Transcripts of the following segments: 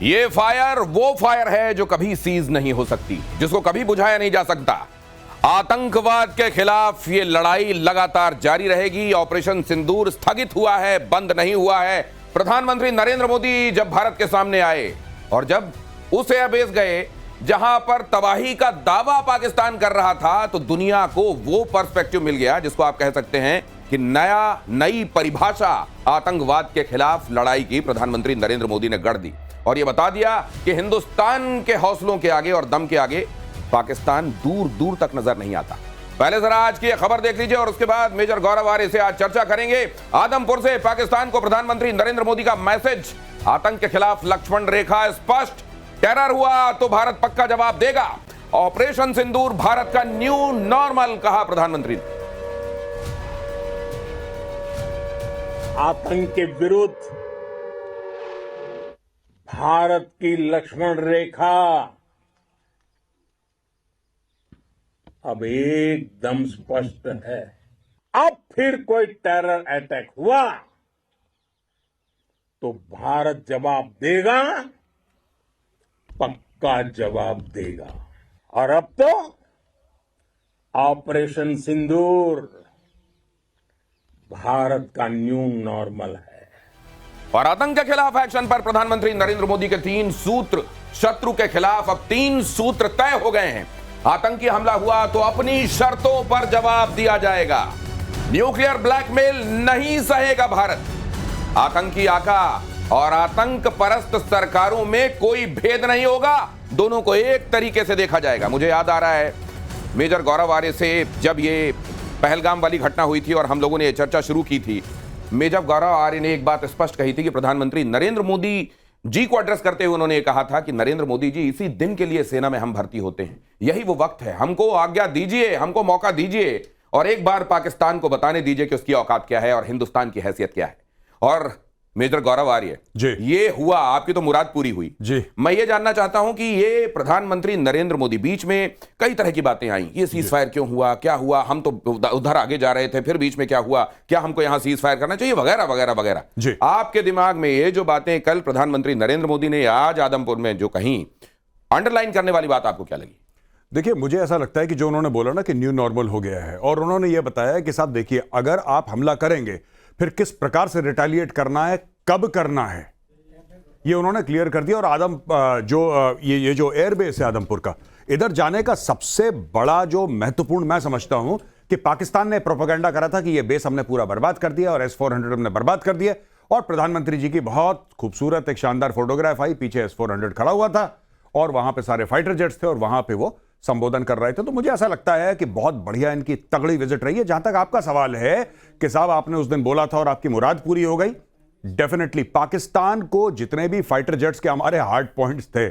ये फायर वो फायर है जो कभी सीज नहीं हो सकती, जिसको कभी बुझाया नहीं जा सकता। आतंकवाद के खिलाफ ये लड़ाई लगातार जारी रहेगी। ऑपरेशन सिंदूर स्थगित हुआ है, बंद नहीं हुआ है। प्रधानमंत्री नरेंद्र मोदी जब भारत के सामने आए और जब उस एयरबेस गए जहां पर तबाही का दावा पाकिस्तान कर रहा था, तो दुनिया को वो पर्सपेक्टिव मिल गया जिसको आप कह सकते हैं कि नई परिभाषा आतंकवाद के खिलाफ लड़ाई की प्रधानमंत्री नरेंद्र मोदी ने गढ़ दी और यह बता दिया कि हिंदुस्तान के हौसलों के आगे और दम के आगे पाकिस्तान दूर दूर तक नजर नहीं आता। पहले जरा आज की खबर देख लीजिए और उसके बाद मेजर गौरव आर्य से आज चर्चा करेंगे। आदमपुर से पाकिस्तान को प्रधानमंत्री नरेंद्र मोदी का मैसेज, आतंक के खिलाफ लक्ष्मण रेखा स्पष्ट, टेरर हुआ तो भारत पक्का जवाब देगा। ऑपरेशन सिंदूर भारत का न्यू नॉर्मल, कहा प्रधानमंत्री ने। आतंक के विरुद्ध भारत की लक्ष्मण रेखा अब एकदम स्पष्ट है। अब फिर कोई टेरर अटैक हुआ तो भारत जवाब देगा, पक्का जवाब देगा। और अब तो ऑपरेशन सिंदूर भारत का न्यू नॉर्मल है। और आतंक के खिलाफ एक्शन पर प्रधानमंत्री नरेंद्र मोदी के 3 सूत्र, शत्रु के खिलाफ अब 3 सूत्र तय हो गए हैं। आतंकी हमला हुआ तो अपनी शर्तों पर जवाब दिया जाएगा। न्यूक्लियर ब्लैकमेल नहीं सहेगा भारत। आतंकी आका और आतंक परस्त सरकारों में कोई भेद नहीं होगा, दोनों को एक तरीके से देखा जाएगा। मुझे याद आ रहा है मेजर गौरव आर्य से जब ये पहलगाम वाली घटना हुई थी और हम लोगों ने ये चर्चा शुरू की थी, मेजर गौरव आर्य ने एक बात स्पष्ट कही थी कि प्रधानमंत्री नरेंद्र मोदी जी को एड्रेस करते हुए उन्होंने कहा था कि नरेंद्र मोदी जी, इसी दिन के लिए सेना में हम भर्ती होते हैं, यही वो वक्त है, हमको आज्ञा दीजिए, हमको मौका दीजिए और एक बार पाकिस्तान को बताने दीजिए कि उसकी औकात क्या है और हिंदुस्तान की हैसियत क्या है। और मेजर गौरव आर्य जी, ये हुआ, आपकी तो मुराद पूरी हुई जी। मैं ये जानना चाहता हूं कि ये प्रधानमंत्री नरेंद्र मोदी, बीच में कई तरह की बातें आई, ये सीज फायर क्यों हुआ, क्या हुआ, हम तो उधर आगे जा रहे थे, फिर बीच में क्या हुआ, क्या हमको यहां सीज फायर करना चाहिए, वगैरह वगैरह वगैरह। आपके दिमाग में ये जो बातें कल प्रधानमंत्री नरेंद्र मोदी ने आज आदमपुर में जो कहीं, अंडरलाइन करने वाली बात आपको क्या लगी? देखिए, मुझे ऐसा लगता है कि जो उन्होंने बोला ना कि न्यू नॉर्मल हो गया है, और उन्होंने ये बताया कि साहब देखिए, अगर आप हमला करेंगे फिर किस प्रकार से रिटेलिएट करना है, कब करना है, ये उन्होंने क्लियर कर दिया। और ये जो एयरबेस है आदमपुर का, इधर जाने का सबसे बड़ा जो महत्वपूर्ण मैं समझता हूं कि पाकिस्तान ने प्रोपेगेंडा करा था कि ये बेस हमने पूरा बर्बाद कर दिया और S-400 हमने बर्बाद कर दिया। और प्रधानमंत्री जी की बहुत खूबसूरत एक शानदार फोटोग्राफ आई, पीछे S-400 खड़ा हुआ था और वहां पे सारे फाइटर जेट्स थे और वहां पे वो संबोधन कर रहे थे। तो मुझे ऐसा लगता है कि बहुत बढ़िया इनकी तगड़ी विजिट रही है। जहां तक आपका सवाल है कि साहब आपने उस दिन बोला था और आपकी मुराद पूरी हो गई, डेफिनेटली पाकिस्तान को जितने भी फाइटर जेट्स के हमारे हार्ड पॉइंट्स थे,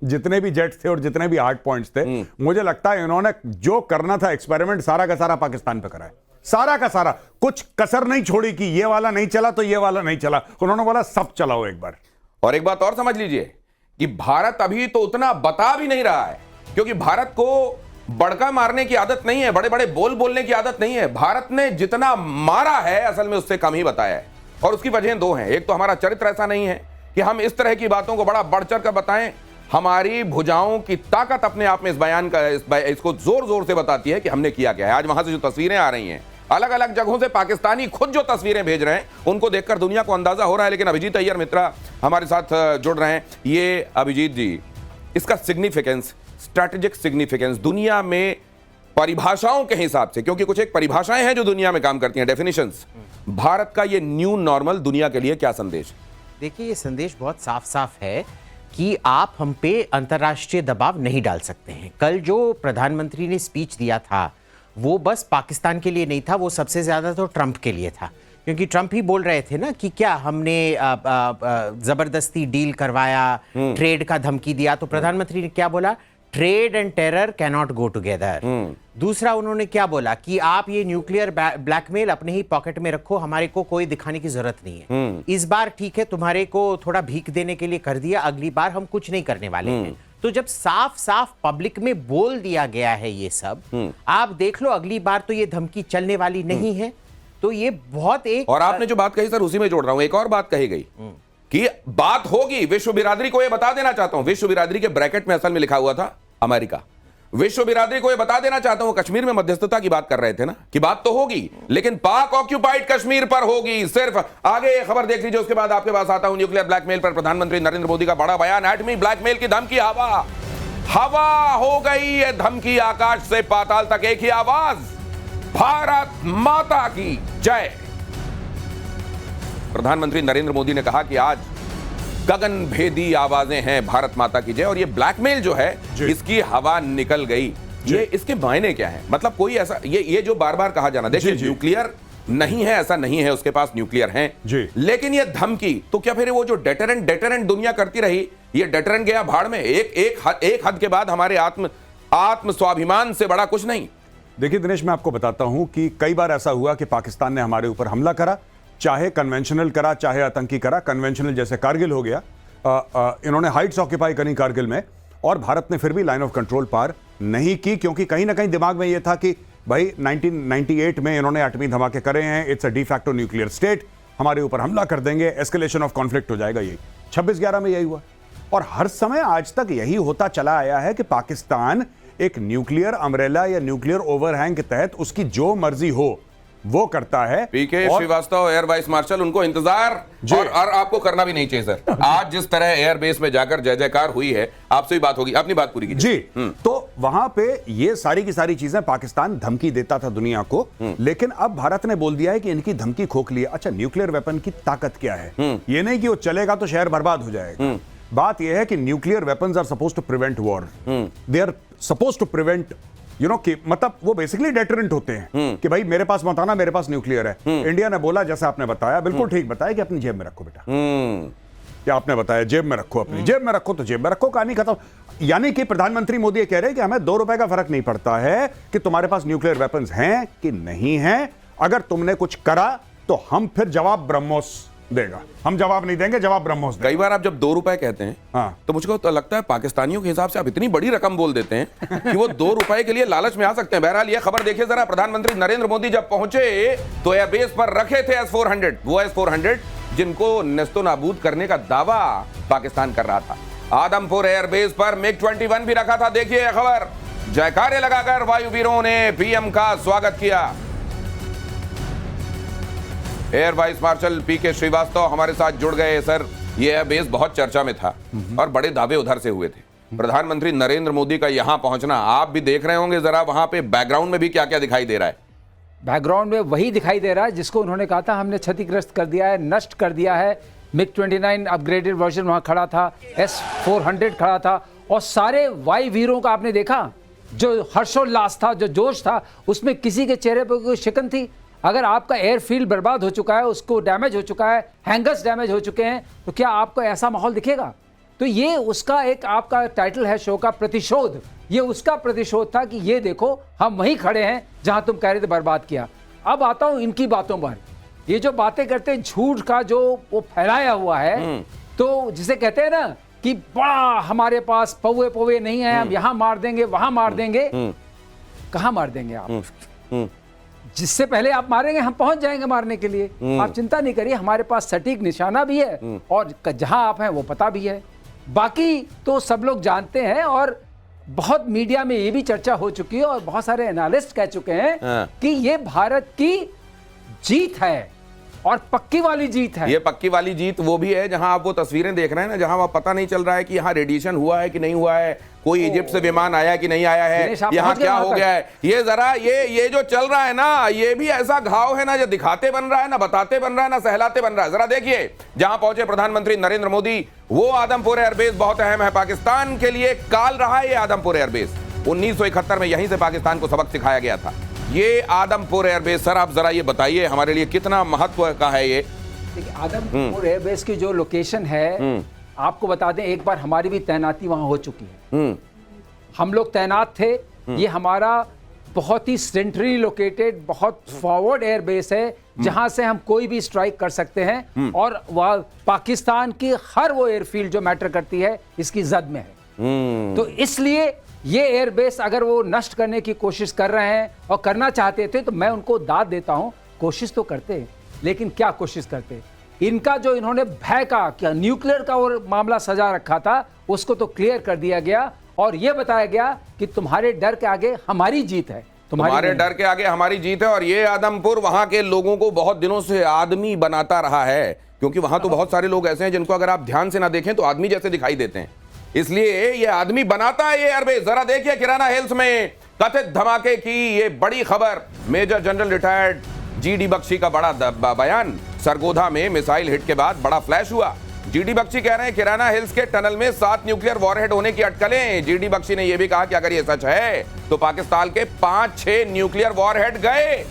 जितने भी जेट्स थे और जितने भी हार्ड पॉइंट्स थे, मुझे लगता है इन्होंने जो करना था एक्सपेरिमेंट सारा का सारा पाकिस्तान पे करा है, सारा का सारा, कुछ कसर नहीं छोड़ी कि ये वाला नहीं चला तो ये वाला नहीं चला। उन्होंने बोला सब चलाओ एक बार। और एक बात और समझ लीजिए कि भारत अभी तो उतना बता भी नहीं रहा है, क्योंकि भारत को बड़का मारने की आदत नहीं है, बड़े बड़े बोल बोलने की आदत नहीं है। भारत ने जितना मारा है असल में उससे कम ही बताया है, और उसकी वजह 2 हैं। एक तो हमारा चरित्र ऐसा नहीं है कि हम इस तरह की बातों को बड़ा बढ़ चढ़ कर बताएं। हमारी भुजाओं की ताकत अपने आप में इस बयान का इसको जोर जोर से बताती है कि हमने किया क्या है। आज वहां से जो तस्वीरें आ रही हैं अलग अलग जगहों से, पाकिस्तानी खुद जो तस्वीरें भेज रहे हैं उनको देखकर दुनिया को अंदाजा हो रहा है। लेकिन अभिजीत अय्यर मित्रा हमारे साथ जुड़ रहे हैं। ये अभिजीत जी, इसका सिग्निफिकेंस, स्ट्रैटेजिक सिग्निफिकेंस दुनिया में परिभाषाओं के हिसाब से, क्योंकि कुछ एक परिभाषाएं हैं जो दुनिया में काम करती हैं, डेफिनेशंस, भारत का ये न्यू नॉर्मल दुनिया के लिए क्या संदेश? देखिए, ये संदेश बहुत साफ साफ है कि आप हम पे अंतर्राष्ट्रीय दबाव नहीं डाल सकते हैं। कल जो प्रधानमंत्री ने स्पीच दिया था वो बस पाकिस्तान के लिए नहीं था, वो सबसे ज्यादा तो ट्रंप के लिए था, क्योंकि ट्रंप ही बोल रहे थे ना कि क्या हमने जबरदस्ती डील करवाया, ट्रेड का धमकी दिया। तो प्रधानमंत्री ने क्या बोला? Trade and terror can not go together. दूसरा उन्होंने क्या बोला कि आप ये न्यूक्लियर ब्लैकमेल अपने ही पॉकेट में रखो, हमारे को कोई दिखाने की जरूरत नहीं है। इस बार ठीक है, तुम्हारे को थोड़ा भीख देने के लिए कर दिया, अगली बार हम कुछ नहीं करने वाले हैं। तो जब साफ साफ पब्लिक में बोल दिया गया है ये सब, आप देख लो अगली बार तो ये धमकी चलने वाली नहीं है। तो ये बहुत एक, और आपने जो बात कही सर, उसी में जोड़ रहा हूं, एक और बात कही गई कि बात होगी। विश्व बिरादरी को यह बता देना चाहता हूं, विश्व बिरादरी के ब्रैकेट में असल में लिखा हुआ था अमेरिका। विश्व बिरादरी को यह बता देना चाहता हूं, कश्मीर में मध्यस्थता की बात कर रहे थे ना, कि बात तो होगी लेकिन पाक ऑक्यूपाइड कश्मीर पर होगी सिर्फ। आगे खबर देख लीजिए, उसके बाद आपके पास आता हूं। न्यूक्लियर ब्लैकमेल पर प्रधानमंत्री नरेंद्र मोदी का बड़ा बयान। एटमी ब्लैकमेल की धमकी हवा हो गई है धमकी, आकाश से पाताल तक एक ही आवाज, भारत माता की जय। प्रधानमंत्री नरेंद्र मोदी ने कहा कि आज गगन भेदी आवाजें हैं भारत माता की जय। और ये ब्लैकमेल जो है इसकी हवा निकल गई। ये इसके मायने क्या है? मतलब कोई ऐसा ये जो बार बार कहा जाना, देखिए न्यूक्लियर नहीं है ऐसा नहीं है, उसके पास न्यूक्लियर है, लेकिन ये धमकी तो क्या फिर वो जो डेटरेंट दुनिया करती रही, ये डेटरेंट गया भाड़ में। एक हद के बाद हमारे आत्म स्वाभिमान से बड़ा कुछ नहीं। देखिए दिनेश, मैं आपको बताता हूं कि कई बार ऐसा हुआ कि पाकिस्तान ने हमारे ऊपर हमला करा, चाहे कन्वेंशनल करा चाहे आतंकी करा। कन्वेंशनल जैसे कारगिल हो गया, इन्होंने हाइट्स ऑक्यूपाई करी कारगिल में, और भारत ने फिर भी लाइन ऑफ कंट्रोल पार नहीं की, क्योंकि कहीं ना कहीं दिमाग में यह था कि भाई 1998 में इन्होंने एटमी धमाके करे हैं, it's a de facto nuclear state, हमारे ऊपर हमला कर देंगे, एस्केलेशन ऑफ कॉन्फ्लिक्ट हो जाएगा। यही 26/11 में यही हुआ, और हर समय आज तक यही होता चला आया है कि पाकिस्तान एक न्यूक्लियर अम्ब्रेला या न्यूक्लियर ओवरहैंग के तहत उसकी जो मर्जी हो वो करता है। पीके श्रीवास्तव एयर वाइस मार्शल, उनको इंतजार और आपको करना भी नहीं चाहिए सर। आज जिस तरह एयर बेस में जाकर जय जयकार हुई है, आपसे भी बात होगी, अपनी बात पूरी कीजिए जी। तो वहां पे ये सारी की सारी चीजें पाकिस्तान धमकी देता था दुनिया को, लेकिन अब भारत ने बोल दिया है कि इनकी धमकी खोखली है। अच्छा, न्यूक्लियर वेपन की ताकत क्या है? ये नहीं कि वो चलेगा तो शहर बर्बाद हो जाएगा। बात यह है कि nuclear weapons are supposed to prevent war, they are supposed to prevent कि मतलब वो बेसिकली डेटरेंट होते हैं कि भाई मेरे पास मत आना, मेरे पास न्यूक्लियर है। इंडिया ने बोला, जैसा आपने बताया, बिल्कुल ठीक बताया, कि अपनी जेब में रखो बेटा। क्या आपने बताया? जेब में रखो, अपनी जेब में रखो, तो जेब में रखो, कहानी खत्म। यानी कि प्रधानमंत्री मोदी ये कह रहे हैं कि हमें 2 रुपए का फर्क नहीं पड़ता है कि तुम्हारे पास न्यूक्लियर वेपन्स हैं कि नहीं है। अगर तुमने कुछ करा तो हम फिर जवाब ब्रह्मोस देगा, हम जवाब नहीं देंगे, जवाब ब्रह्मोस देगा। कई बार आप जब 2 रुपए कहते हैं, हाँ, तो मुझको तो लगता है पाकिस्तानियों के हिसाब से आप इतनी बड़ी रकम बोल देते हैं कि वो 2 रुपए के लिए लालच में आ सकते हैं। बहरहाल ये खबर देखिए जरा। प्रधानमंत्री नरेंद्र मोदी जब पहुंचे तो एयरबेस पर रखे थे S-400, वो S-400 जिनको नेस्तो नाबूद करने का दावा पाकिस्तान कर रहा था। आदमपुर एयरबेस पर MiG-21 भी रखा था। देखिए यह खबर। जयकारे लगाकर वायुवीरों ने पीएम का स्वागत किया। एयर वाइस मार्शल पीके श्रीवास्तव हमारे साथ जुड़ गए। सर, ये एयरबेस बहुत चर्चा में था और बड़े दावे उधर से हुए थे। प्रधानमंत्री नरेंद्र मोदी का यहां पहुंचना आप भी देख रहे होंगे, जरा वहां पे बैकग्राउंड में भी क्या क्या दिखाई दे रहा है? बैकग्राउंड में वही दिखाई दे रहा है जिसको उन्होंने कहा था हमने क्षतिग्रस्त कर दिया है, नष्ट कर दिया है। MiG-29 अपग्रेडेड वर्जन वहां खड़ा था, S-400 खड़ा था, और सारे वायु वीरों का आपने देखा जो हर्षोल्लास था, जो जोश था, उसमें किसी के चेहरे पर कोई शिकन थी? अगर आपका एयरफील्ड बर्बाद हो चुका है, उसको डैमेज हो चुका है, हैंगर्स डैमेज हो चुके हैं, तो क्या आपको ऐसा माहौल दिखेगा? तो ये उसका एक आपका टाइटल है शो का, प्रतिशोध। ये उसका प्रतिशोध था कि ये देखो हम वहीं खड़े हैं जहां तुम कह रहे थे बर्बाद किया। अब आता हूं इनकी बातों पर। ये जो बातें करते हैं झूठ का जो वो फैलाया हुआ है, तो जिसे कहते हैं ना कि बड़ा हमारे पास पौवे पौवे नहीं है, हम यहां मार देंगे वहां मार देंगे। कहां मार देंगे आप? जिससे पहले आप मारेंगे हम पहुंच जाएंगे मारने के लिए। आप चिंता नहीं करिए, हमारे पास सटीक निशाना भी है और जहां आप हैं वो पता भी है। बाकी तो सब लोग जानते हैं, और बहुत मीडिया में ये भी चर्चा हो चुकी है और बहुत सारे एनालिस्ट कह चुके हैं कि ये भारत की जीत है और पक्की वाली जीत है। ये पक्की वाली जीत वो भी है जहां आप वो तस्वीरें देख रहे हैं ना, जहां वह पता नहीं चल रहा है कि यहाँ रेडिएशन हुआ है कि नहीं हुआ है, कोई इजिप्ट से विमान आया कि नहीं आया है, यहाँ क्या हो गया है। ये जरा ये जो चल रहा है ना, ये भी ऐसा घाव है ना, जो दिखाते बन रहा है ना, बताते बन रहा है ना, सहलाते बन रहा है। जरा देखिए, जहां पहुंचे प्रधानमंत्री नरेंद्र मोदी, वो आदमपुर एयरबेस बहुत अहम है पाकिस्तान के लिए। काल रहा है ये आदमपुर एयरबेस, 1971 में यहीं से पाकिस्तान को सबक सिखाया गया था। ये आदमपुर एयरबेस, सर आप जरा ये बताइए हमारे लिए कितना महत्व का है ये? देखिए, आदमपुर एयरबेस की जो लोकेशन है, आपको बता दें एक बार हमारी भी तैनाती वहां हो चुकी है। हम लोग तैनात थे। ये हमारा बहुत ही सेंट्रली लोकेटेड, बहुत फॉरवर्ड एयरबेस है जहां से हम कोई भी स्ट्राइक कर सकते हैं, और वह पाकिस्तान की हर वो एयरफील्ड जो मैटर करती है इसकी जद में है। तो इसलिए ये एयरबेस अगर वो नष्ट करने की कोशिश कर रहे हैं और करना चाहते थे तो मैं उनको दाद देता हूं। कोशिश तो करते, लेकिन क्या कोशिश करते? इनका जो इन्होंने भय का क्या न्यूक्लियर का और मामला सजा रखा था उसको तो क्लियर कर दिया गया और यह बताया गया कि तुम्हारे डर के आगे हमारी जीत है, तुम्हारे डर के आगे हमारी जीत है। और ये आदमपुर वहां के लोगों को बहुत दिनों से आदमी बनाता रहा है, क्योंकि वहां तो बहुत सारे लोग ऐसे हैं जिनको अगर आप ध्यान से ना देखें तो आदमी जैसे दिखाई देते हैं, इसलिए ये आदमी बनाता है ये एयरबेस। जरा देखिए किराना हिल्स में कथित धमाके की ये बड़ी खबर। Major general retired GD Bakshi का बड़ा बयान। सरगोधा में मिसाइल हिट के बाद बड़ा फ्लैश हुआ। जीडी बख्शी कह रहे हैं किराना हिल्स के टनल में 7 न्यूक्लियर वॉरहेड होने की अटकलें। जीडी बख्शी ने यह भी कहा कि अगर यह सच है तो पाकिस्तान के 5-6 न्यूक्लियर वॉरहेड गए।